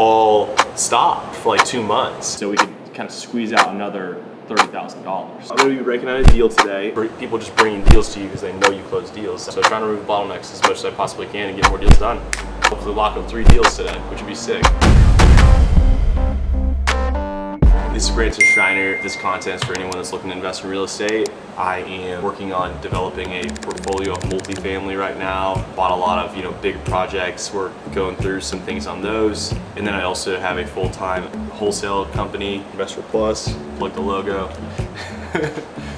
all stopped for like 2 months. So we could kind of squeeze out another $30,000. I'm going to be breaking out a deal today. People just bringing deals to you because they know you close deals. So trying to remove bottlenecks as much as I possibly can and get more deals done. Hopefully lock up 3 deals today, which would be sick. This is Branson Schreiner. This content is for anyone that's looking to invest in real estate. I am working on developing a portfolio of multifamily right now. Bought a lot of big projects. We're going through some things on those. And then I also have a full-time wholesale company, Investor Plus, like the logo.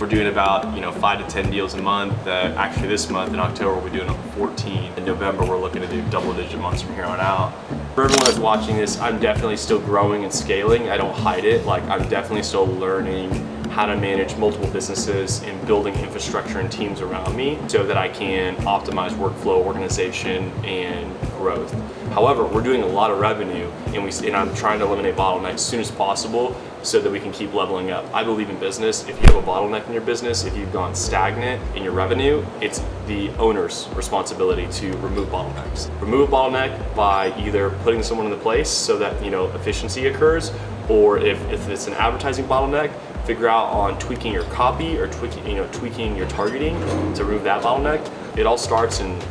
We're doing about 5 to 10 deals a month. Actually this month in October we're doing 14. In November we're looking to do double-digit months from here on out. For everyone that's watching this, I'm definitely still growing and scaling. I don't hide it. I'm definitely still learning how to manage multiple businesses and building infrastructure and teams around me so that I can optimize workflow, organization, and growth. However, we're doing a lot of revenue and I'm trying to eliminate bottlenecks as soon as possible so that we can keep leveling up. I believe in business. If you have a bottleneck in your business, if you've gone stagnant in your revenue, it's the owner's responsibility to remove bottlenecks. Remove a bottleneck by either putting someone in the place so that efficiency occurs, or if it's an advertising bottleneck, figure out on tweaking your copy or tweaking your targeting to remove that bottleneck. It all starts and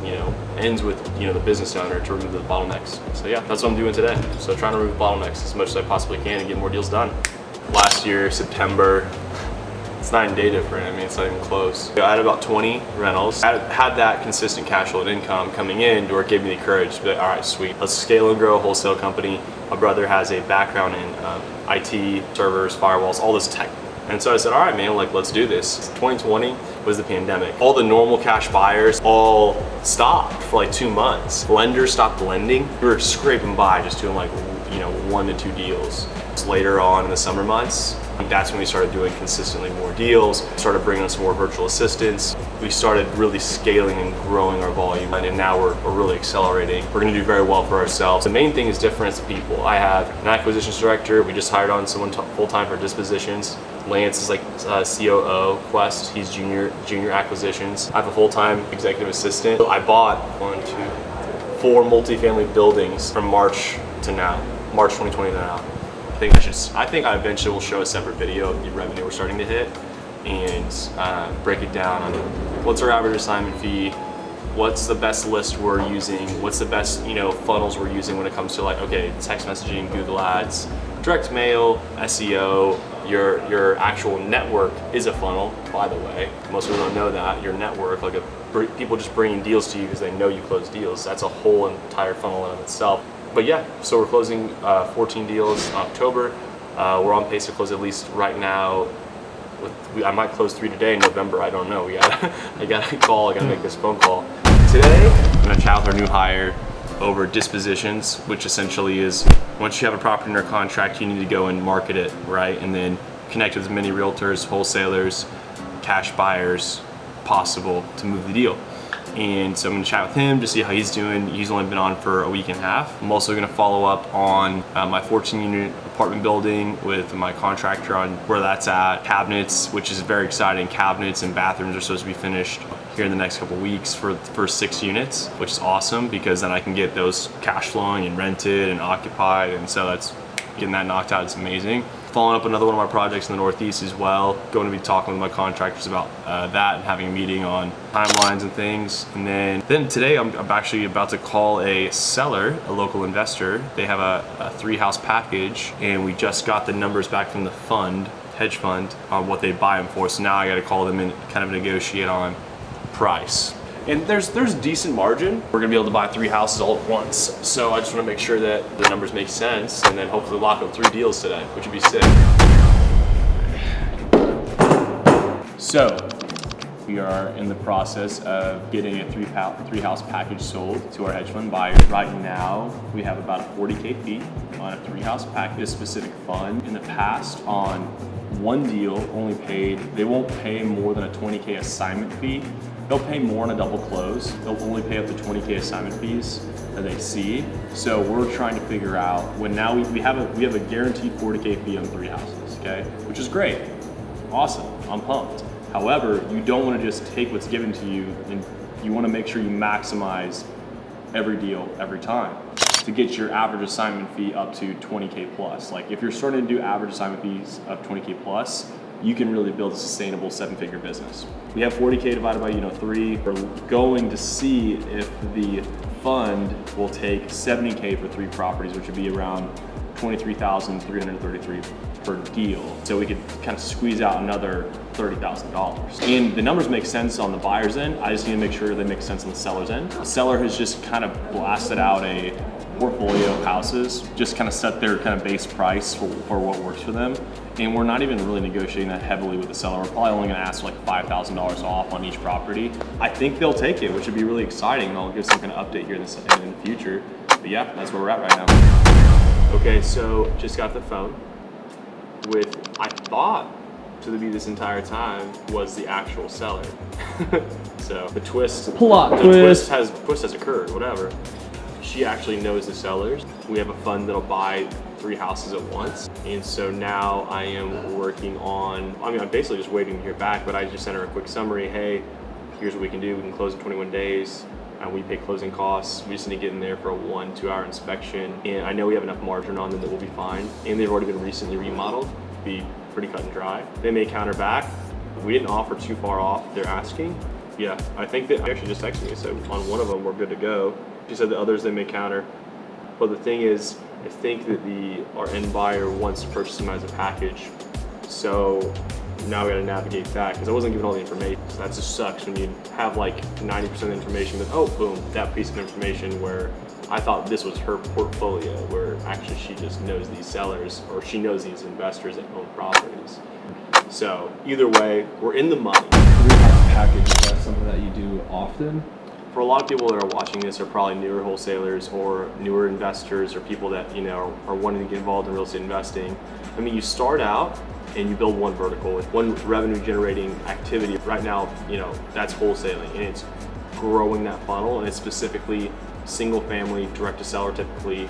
ends with the business owner to remove the bottlenecks. So yeah, that's what I'm doing today. So trying to remove bottlenecks as much as I possibly can and get more deals done. Last year, September, it's night and day different. I mean, it's not even close. I had about 20 rentals. I had that consistent cash flow and income coming in where it gave me the courage to be like, all right, sweet, let's scale and grow a wholesale company. My brother has a background in IT, servers, firewalls, all this tech. And so I said, all right, man, let's do this. 2020 was the pandemic. All the normal cash buyers all stopped for 2 months. Lenders stopped lending. We were scraping by just doing 1 to 2 deals. Later on in the summer months, that's when we started doing consistently more deals, started bringing on some more virtual assistants. We started really scaling and growing our volume, and now we're really accelerating. We're gonna do very well for ourselves. The main thing is difference of people. I have an acquisitions director. We just hired on someone full-time for dispositions. Lance is COO, Quest, he's junior acquisitions. I have a full-time executive assistant. So I bought 4 multifamily buildings from March to now, March 2020 to now. I think I eventually will show a separate video of the revenue we're starting to hit and break it down on what's our average assignment fee, what's the best list we're using, what's the best funnels we're using when it comes to text messaging, Google Ads, direct mail, SEO. Your actual network is a funnel, by the way. Most people don't know that. Your network, people just bringing deals to you because they know you close deals. That's a whole entire funnel in itself. But yeah, so we're closing 14 deals in October. We're on pace to close at least right now. I might close 3 today in November. I don't know. I got a call. I got to make this phone call today. I'm gonna chat with our new hire over dispositions, which essentially is once you have a property under contract, you need to go and market it, right? And then connect with as many realtors, wholesalers, cash buyers possible to move the deal. And so I'm gonna chat with him to see how he's doing. He's only been on for a week and a half. I'm also gonna follow up on my 14-unit apartment building with my contractor on where that's at. Cabinets, which is very exciting. Cabinets and bathrooms are supposed to be finished here in the next couple weeks for the first 6 units, which is awesome because then I can get those cash flowing and rented and occupied. And so that's getting that knocked out. It's amazing. Following up another one of our projects in the Northeast as well. Going to be talking with my contractors about that and having a meeting on timelines and things. And then today I'm actually about to call a seller, a local investor. They have a 3-house package and we just got the numbers back from the hedge fund on what they buy them for. So now I got to call them and kind of negotiate on price. And there's decent margin. We're gonna be able to buy 3 houses all at once. So I just wanna make sure that the numbers make sense and then hopefully lock up 3 deals today, which would be sick. So we are in the process of getting a 3-house package sold to our hedge fund buyers. Right now, we have about a 40K fee on a 3-house package. A specific fund in the past on one deal they won't pay more than a 20K assignment fee. They'll pay more on a double close. They'll only pay up to 20K assignment fees that they see. So we're trying to figure out when now we have a guaranteed 40K fee on 3 houses, okay? Which is great, awesome, I'm pumped. However, you don't want to just take what's given to you, and you want to make sure you maximize every deal every time. to get your average assignment fee up to 20K plus. Like if you're starting to do average assignment fees of 20K plus, you can really build a sustainable 7-figure business. We have 40K divided by 3. We're going to see if the fund will take 70K for 3 properties, which would be around 23,333 per deal. So we could kind of squeeze out another $30,000. And the numbers make sense on the buyer's end. I just need to make sure they make sense on the seller's end. The seller has just kind of blasted out a portfolio of houses, just kind of set their kind of base price for what works for them. And we're not even really negotiating that heavily with the seller. We're probably only gonna ask like $5,000 off on each property. I think they'll take it, which would be really exciting. And I'll give some kind of update here in the future. But yeah, that's where we're at right now. Okay, so just got the phone with, I thought to be this entire time was the actual seller. So the twist, twist has occurred, whatever. She actually knows the sellers. We have a fund that'll buy 3 houses at once. And so now I am working on, I'm basically just waiting to hear back, but I just sent her a quick summary. Hey, here's what we can do. We can close in 21 days. We pay closing costs. We just need to get in there for a 1-2 hour inspection. And I know we have enough margin on them that we'll be fine. And they've already been recently remodeled, be pretty cut and dry. They may counter back. We didn't offer too far off their asking. Yeah, I think that, I actually just texted me, so on one of them, we're good to go. She said the others, they may counter. But the thing is, I think that our end buyer wants to purchase them as a package. So now we gotta navigate that, because I wasn't given all the information. So that just sucks when you have like 90% of the information, but oh, boom, that piece of information where I thought this was her portfolio, where actually she just knows these sellers, or she knows these investors that own properties. So either way, we're in the money. Rehab package, is that something that you do often? For a lot of people that are watching this are probably newer wholesalers or newer investors or people that are wanting to get involved in real estate investing. I mean, you start out and you build one vertical with one revenue generating activity. Right now, that's wholesaling, and it's growing that funnel, and it's specifically single family, direct to seller typically,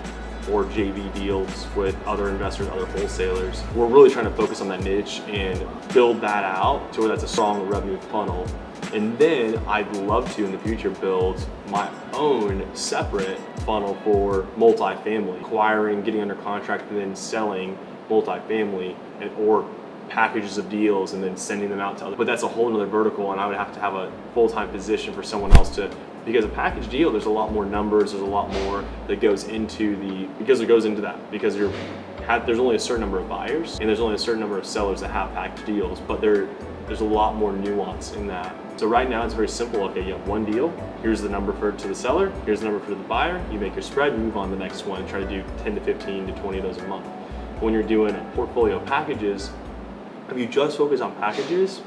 or JV deals with other investors, other wholesalers. We're really trying to focus on that niche and build that out to where that's a strong revenue funnel. And then I'd love to in the future build my own separate funnel for multifamily, acquiring, getting under contract, and then selling multifamily or packages of deals and then sending them out to others. But that's a whole nother vertical, and I would have to have a full-time position for someone else to, because a package deal, there's a lot more numbers, there's a lot more that goes into because there's only a certain number of buyers and there's only a certain number of sellers that have package deals, but there's a lot more nuance in that. So right now it's very simple. Okay, you have one deal, here's the number to the seller, here's the number for the buyer, you make your spread, you move on to the next one and try to do 10 to 15 to 20 of those a month. When you're doing a portfolio of packages, if you just focus on packages,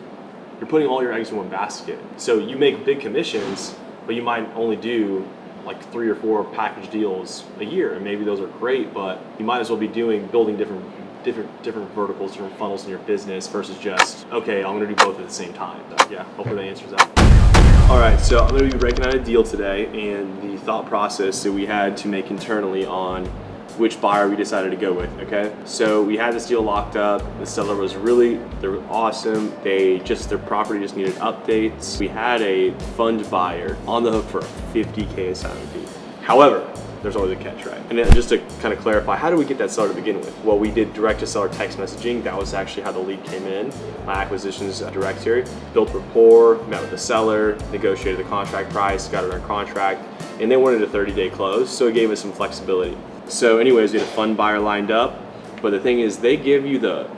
you're putting all your eggs in one basket. So you make big commissions, but you might only do like 3 or 4 package deals a year, and maybe those are great, but you might as well be building different verticals, different funnels in your business versus just, okay, I'm gonna do both at the same time. So yeah, hopefully that answers that. All right, so I'm gonna be breaking out a deal today and the thought process that we had to make internally on which buyer we decided to go with, okay? So we had this deal locked up. The seller they were awesome. Their property just needed updates. We had a fund buyer on the hook for a 50K assignment fee. However, there's always a catch, right? And then just to kind of clarify, how do we get that seller to begin with? Well, we did direct to seller text messaging. That was actually how the lead came in. My acquisitions director built rapport, met with the seller, negotiated the contract price, got it under contract, and they wanted a 30-day close, so it gave us some flexibility. So anyways, we had a fund buyer lined up, but the thing is they give you the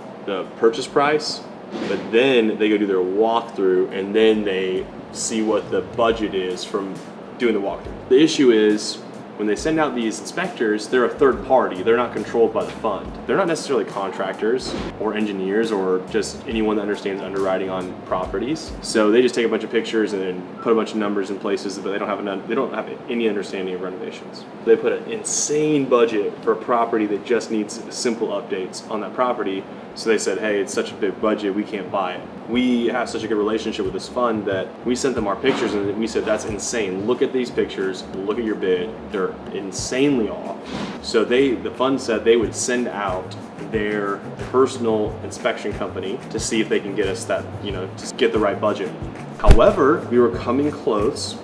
purchase price, but then they go do their walkthrough and then they see what the budget is from doing the walkthrough. The issue is when they send out these inspectors, they're a third party. They're not controlled by the fund. They're not necessarily contractors or engineers or just anyone that understands underwriting on properties. So they just take a bunch of pictures and then put a bunch of numbers in places, but they don't have any understanding of renovations. They put an insane budget for a property that just needs simple updates on that property. So they said, hey, it's such a big budget, we can't buy it. We have such a good relationship with this fund that we sent them our pictures and we said, that's insane. Look at these pictures, look at your bid. They're insanely off. So the fund said they would send out their personal inspection company to see if they can get us that, to get the right budget. However, we were coming close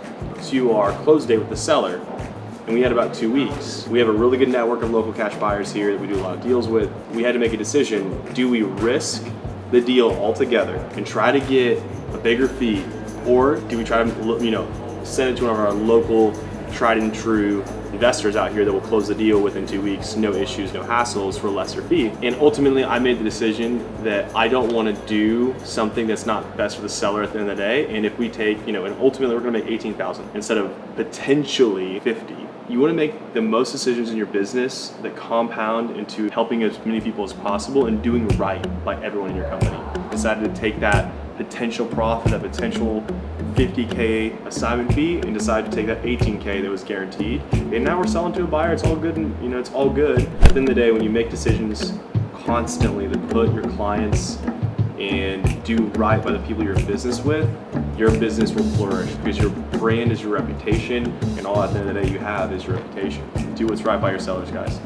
to our close date with the seller. and we had about 2 weeks. We have a really good network of local cash buyers here that we do a lot of deals with. We had to make a decision. Do we risk the deal altogether and try to get a bigger fee, or do we try to, send it to one of our local tried and true investors out here that will close the deal within 2 weeks, no issues, no hassles, for a lesser fee? And ultimately, I made the decision that I don't want to do something that's not best for the seller at the end of the day. And if we take, and ultimately we're going to make 18,000 instead of potentially 50. You want to make the most decisions in your business that compound into helping as many people as possible and doing right by everyone in your company. Decided to take that potential profit, that potential 50K assignment fee, and decided to take that 18K that was guaranteed. And now we're selling to a buyer. It's all good, and it's all good. At the end of the day, when you make decisions constantly that put your clients and do right by the people you're in business with, your business will flourish, because your brand is your reputation, and all at the end of the day you have is your reputation. Do what's right by your sellers, guys.